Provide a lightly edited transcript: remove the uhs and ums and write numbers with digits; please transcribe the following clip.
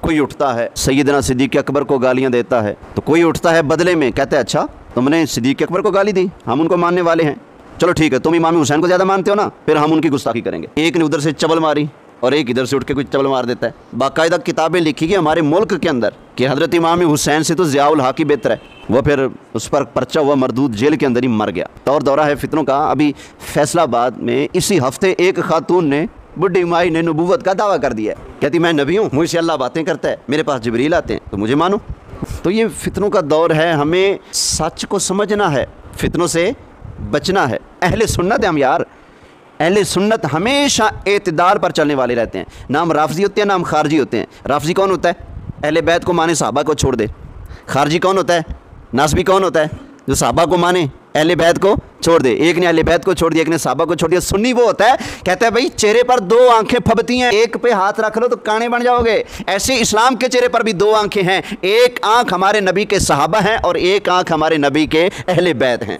कोई उठता है सैयदना सिद्दीक़ अकबर को गालियाँ देता है, तो कोई उठता है बदले में कहता है अच्छा तुमने सिद्दीक़ अकबर को गाली दी, हम उनको मानने वाले हैं, चलो ठीक है तुम इमाम हुसैन को ज़्यादा मानते हो ना, फिर हम उनकी गुस्ताखी करेंगे। एक ने उधर से चबल मारी और एक इधर से उठ के कुछ चबल मार देता है। बाकायदा किताबें लिखी गई हमारे मुल्क के अंदर कि हज़रत इमाम हुसैन से तो ज़ियाउल हक़ ही बेहतर है। वो फिर उस पर पर्चा हुआ, मरदूद जेल के अंदर ही मर गया। दौर दौरा है फितनों का। अभी फैसलाबाद में इसी हफ्ते एक खातून ने, बुढ़ी माई ने नबूवत का दावा कर दिया है। कहती मैं नबी हूँ, मुझसे अल्लाह बातें करता है, मेरे पास जिब्रील आते हैं तो मुझे मानो। तो ये फितनों का दौर है, हमें सच को समझना है, फितनों से बचना है। अहले सुन्नत है हम यार, अहले सुन्नत हमेशा एतदाल पर चलने वाले रहते हैं। ना हम राफजी होते हैं ना हम खारजी होते हैं। राफजी कौन होता है? अहले बैत को माने, सहाबा को छोड़ दे। खारजी कौन होता है? नासबी कौन होता है? जो सहाबा को माने, अहले बैत को छोड़ दे। एक ने अहले बैत को छोड़ दिया, एक ने सहाबा को छोड़ दिया। सुन्नी वो होता है कहता है भाई चेहरे पर दो आंखें फबती हैं, एक पे हाथ रख लो तो काने बन जाओगे। ऐसे इस्लाम के चेहरे पर भी दो आंखें हैं, एक आंख हमारे नबी के सहाबा हैं और एक आंख हमारे नबी के अहले बैत हैं।